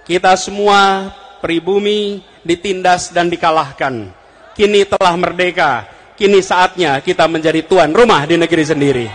Kita semua pribumi ditindas dan dikalahkan. Kini telah merdeka. Kini saatnya kita menjadi tuan rumah di negeri sendiri.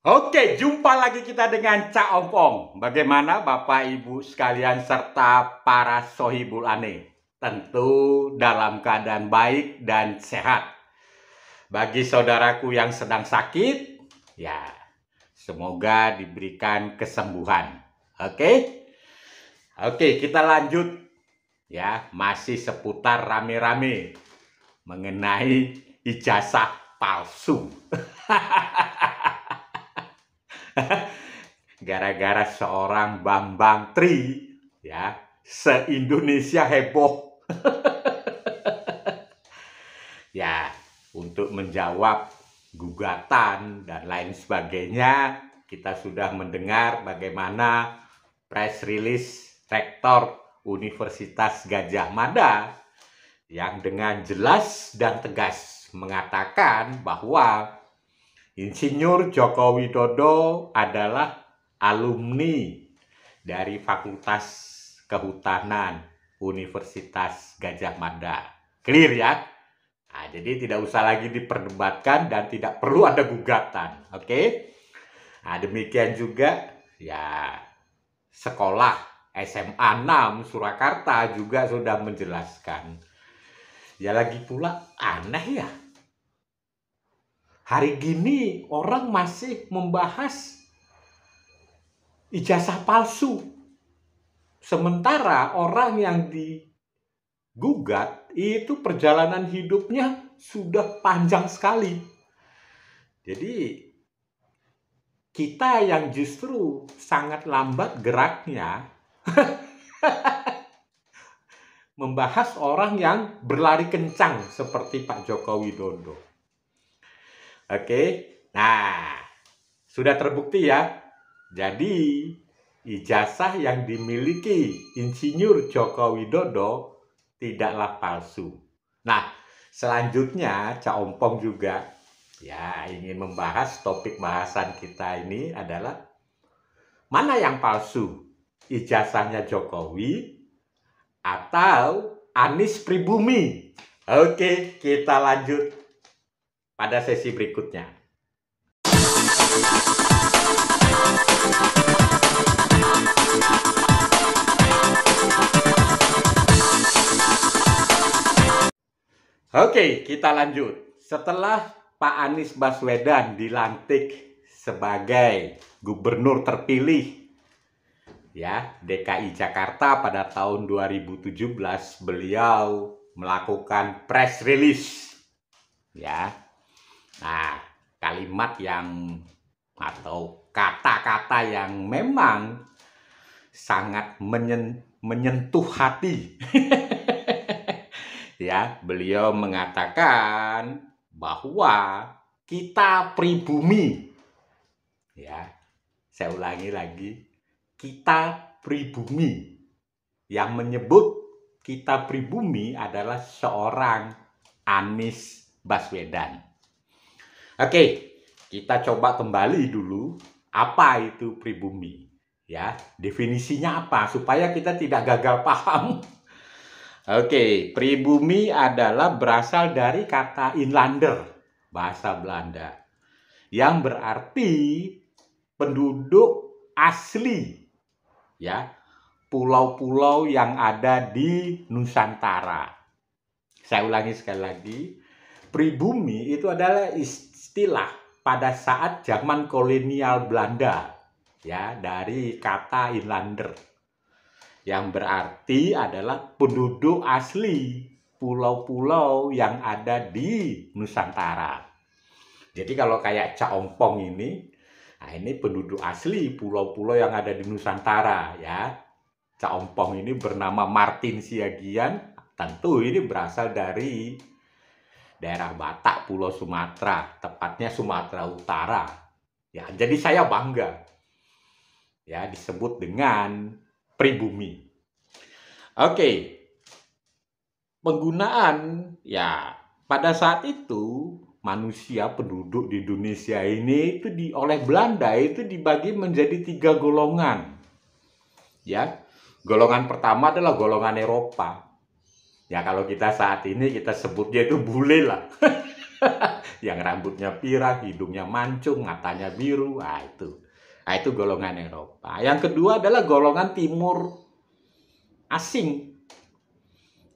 Oke, jumpa lagi kita dengan Cak Ompong. Bagaimana Bapak Ibu sekalian serta para sohibul ane? Tentu dalam keadaan baik dan sehat. Bagi saudaraku yang sedang sakit, ya semoga diberikan kesembuhan. Oke, kita lanjut ya, masih seputar rame-rame mengenai ijazah palsu. Gara-gara seorang Bambang Tri ya, se-Indonesia heboh. Ya, untuk menjawab gugatan dan lain sebagainya, kita sudah mendengar bagaimana press release Rektor Universitas Gadjah Mada yang dengan jelas dan tegas mengatakan bahwa Insinyur Joko Widodo adalah alumni dari Fakultas Kehutanan Universitas Gadjah Mada. Clear ya? Nah, jadi tidak usah lagi diperdebatkan dan tidak perlu ada gugatan. Oke? Nah, demikian juga ya sekolah SMA 6 Surakarta juga sudah menjelaskan. Ya lagi pula aneh ya. Hari gini orang masih membahas ijazah palsu. Sementara orang yang digugat itu perjalanan hidupnya sudah panjang sekali. Jadi kita yang justru sangat lambat geraknya membahas orang yang berlari kencang seperti Pak Joko Widodo. Oke, nah sudah terbukti ya. Jadi ijazah yang dimiliki Insinyur Joko Widodo tidaklah palsu. Nah, selanjutnya Cak Ompong juga ya ingin membahas topik bahasan kita ini adalah mana yang palsu? Ijazahnya Jokowi atau Anies Pribumi? Oke, kita lanjut pada sesi berikutnya. Oke, kita lanjut. Setelah Pak Anies Baswedan dilantik sebagai gubernur terpilih ya DKI Jakarta pada tahun 2017, beliau melakukan press release ya. Nah, kalimat yang atau kata-kata yang memang sangat menyentuh hati. Ya, beliau mengatakan bahwa kita pribumi. Ya, saya ulangi lagi, kita pribumi. Yang menyebut kita pribumi adalah seorang Anies Baswedan. Oke, kita coba kembali dulu apa itu pribumi. Ya, definisinya apa supaya kita tidak gagal paham. Oke, pribumi adalah berasal dari kata inlander, bahasa Belanda, yang berarti penduduk asli, ya, pulau-pulau yang ada di Nusantara. Saya ulangi sekali lagi, pribumi itu adalah istilah pada saat zaman kolonial Belanda, ya, dari kata inlander, yang berarti adalah penduduk asli pulau-pulau yang ada di Nusantara. Jadi kalau kayak Cak Ompong ini, nah ini penduduk asli pulau-pulau yang ada di Nusantara ya. Cak Ompong ini bernama Martin Siagian, tentu ini berasal dari daerah Batak, Pulau Sumatera, tepatnya Sumatera Utara. Ya, jadi saya bangga ya disebut dengan pribumi. Oke. Penggunaan ya pada saat itu manusia penduduk di Indonesia ini itu oleh Belanda itu dibagi menjadi 3 golongan. Ya, golongan pertama adalah golongan Eropa. Ya, kalau kita saat ini kita sebutnya itu bule lah. Yang rambutnya pirang, hidungnya mancung, matanya biru. Nah, itu golongan Eropa. Yang kedua adalah golongan timur asing.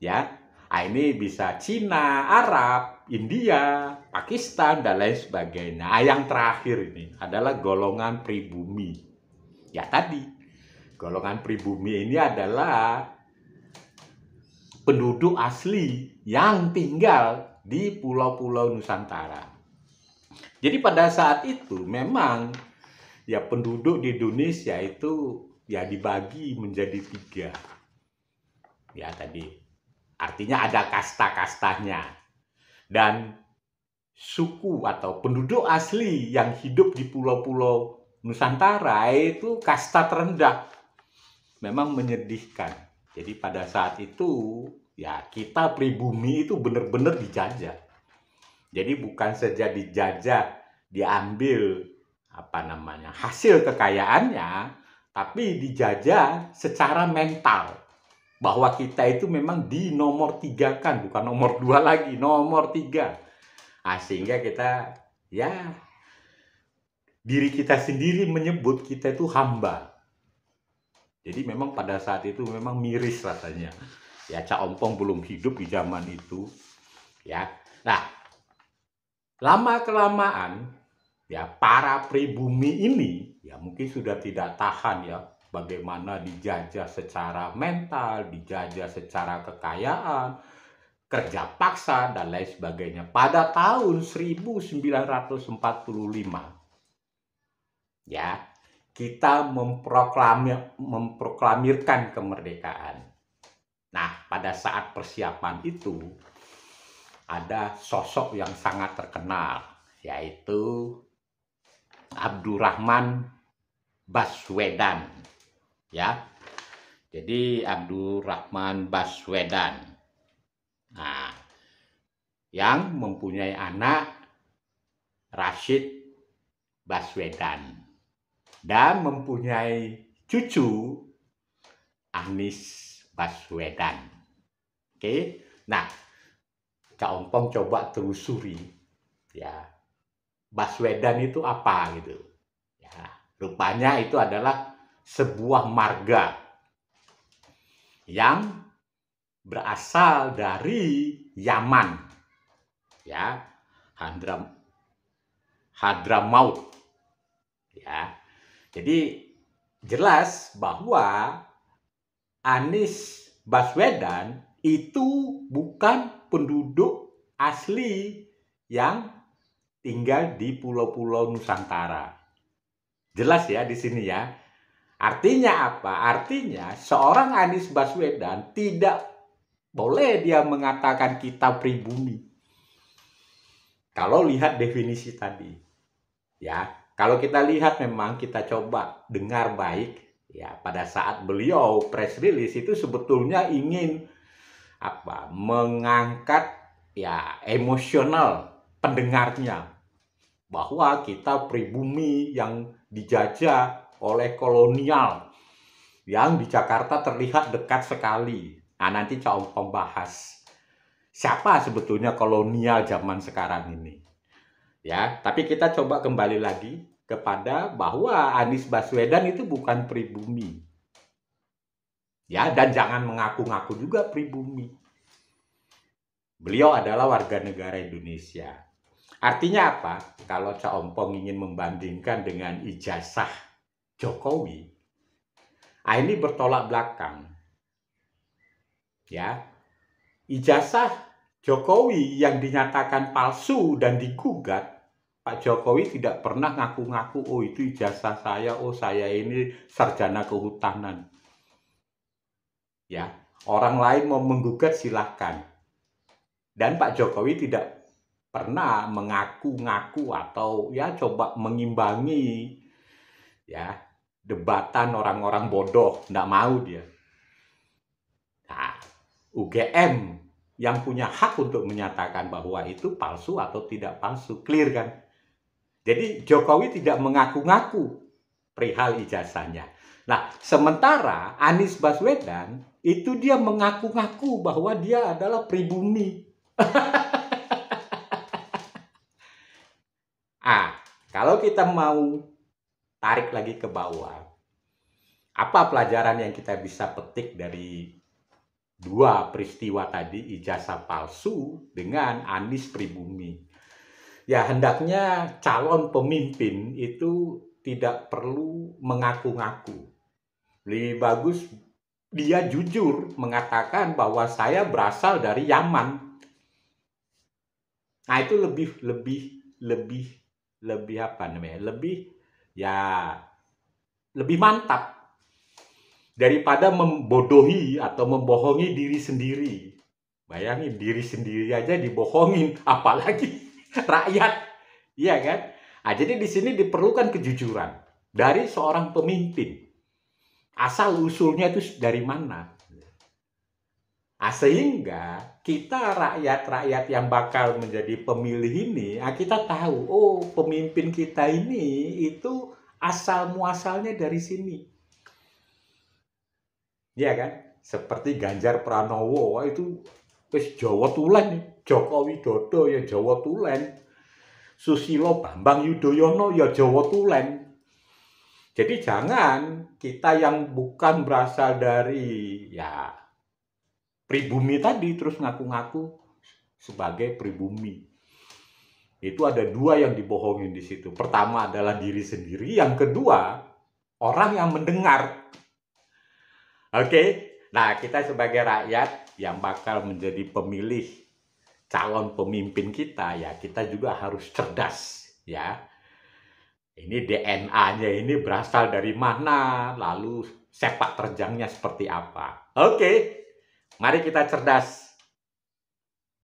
Ya. Nah, ini bisa Cina, Arab, India, Pakistan, dan lain sebagainya. Nah, yang terakhir ini adalah golongan pribumi. Ya tadi, golongan pribumi ini adalah penduduk asli yang tinggal di pulau-pulau Nusantara. Jadi pada saat itu memang ya penduduk di Indonesia itu ya dibagi menjadi 3. Ya tadi, artinya ada kasta-kastanya. Dan suku atau penduduk asli yang hidup di pulau-pulau Nusantara itu kasta terendah. Memang menyedihkan. Jadi pada saat itu ya kita pribumi itu benar-benar dijajah. Jadi bukan saja dijajah, diambil hasil kekayaannya, tapi dijajah secara mental. Bahwa kita itu memang di nomor 3 kan, bukan nomor 2 lagi, nomor 3. Nah, sehingga kita ya diri kita sendiri menyebut kita itu hamba. Jadi memang pada saat itu memang miris rasanya. Ya, Cak Ompong belum hidup di zaman itu. Ya. Nah, lama-kelamaan ya para pribumi ini ya mungkin sudah tidak tahan ya bagaimana dijajah secara mental, dijajah secara kekayaan, kerja paksa, dan lain sebagainya. Pada tahun 1945, ya, kita memproklamirkan kemerdekaan. Nah, pada saat persiapan itu, ada sosok yang sangat terkenal, yaitu Abdurrahman Baswedan. Ya, jadi Abdurrahman Baswedan. Nah, yang mempunyai anak Rashid Baswedan dan mempunyai cucu Anies Baswedan. Oke, nah Cak Ompong coba telusuri, ya Baswedan itu apa gitu. Ya, rupanya itu adalah sebuah marga yang berasal dari Yaman, ya, Hadramaut, ya. Jadi jelas bahwa Anies Baswedan itu bukan penduduk asli yang tinggal di pulau-pulau Nusantara. Jelas ya di sini ya. Artinya apa? Artinya seorang Anies Baswedan tidak boleh dia mengatakan kita pribumi. Kalau lihat definisi tadi, ya, kalau kita lihat memang kita coba dengar baik, ya, pada saat beliau press release itu sebetulnya ingin mengangkat ya emosional pendengarnya bahwa kita pribumi yang dijajah oleh kolonial yang di Jakarta terlihat dekat sekali. Nah, nanti Cak Ompong bahas siapa sebetulnya kolonial zaman sekarang ini. Ya, tapi kita coba kembali lagi kepada bahwa Anies Baswedan itu bukan pribumi. Ya, dan jangan mengaku-ngaku juga pribumi. Beliau adalah warga negara Indonesia. Artinya apa? Kalau Cak Ompong ingin membandingkan dengan ijazah Jokowi, ini bertolak belakang. Ya, ijazah Jokowi yang dinyatakan palsu dan digugat, Pak Jokowi tidak pernah ngaku-ngaku, oh itu ijazah saya, oh saya ini sarjana kehutanan. Ya, orang lain mau menggugat silahkan. Dan Pak Jokowi tidak pernah mengaku-ngaku atau ya coba mengimbangi ya debatan orang-orang bodoh, nggak mau dia. Nah, UGM yang punya hak untuk menyatakan bahwa itu palsu atau tidak palsu. Clear kan? Jadi Jokowi tidak mengaku-ngaku perihal ijazahnya. Nah, sementara Anies Baswedan itu dia mengaku-ngaku bahwa dia adalah pribumi. Kalau kita mau tarik lagi ke bawah, apa pelajaran yang kita bisa petik dari dua peristiwa tadi, ijazah palsu dengan Anies pribumi? Ya, hendaknya calon pemimpin itu tidak perlu mengaku-ngaku. Lebih bagus dia jujur mengatakan bahwa saya berasal dari Yaman. Nah, itu lebih apa namanya? Lebih mantap daripada membodohi atau membohongi diri sendiri. Bayangin, diri sendiri aja dibohongin, apalagi rakyat. Iya kan? Nah, jadi di sini diperlukan kejujuran dari seorang pemimpin. Asal usulnya itu dari mana? Sehingga kita rakyat-rakyat yang bakal menjadi pemilih ini, kita tahu, oh, pemimpin kita ini itu asal muasalnya dari sini. Iya kan? Seperti Ganjar Pranowo, itu Jawa Tulen nih. Joko Widodo ya Jawa Tulen. Susilo Bambang Yudhoyono ya Jawa Tulen. Jadi jangan kita yang bukan berasal dari ya pribumi tadi terus ngaku-ngaku sebagai pribumi. Itu ada dua yang dibohongin di situ. Pertama adalah diri sendiri, yang kedua orang yang mendengar. Oke, nah kita sebagai rakyat yang bakal menjadi pemilih calon pemimpin kita, ya kita juga harus cerdas, ya. Ini DNA-nya ini berasal dari mana, lalu sepak terjangnya seperti apa. Oke, mari kita cerdas.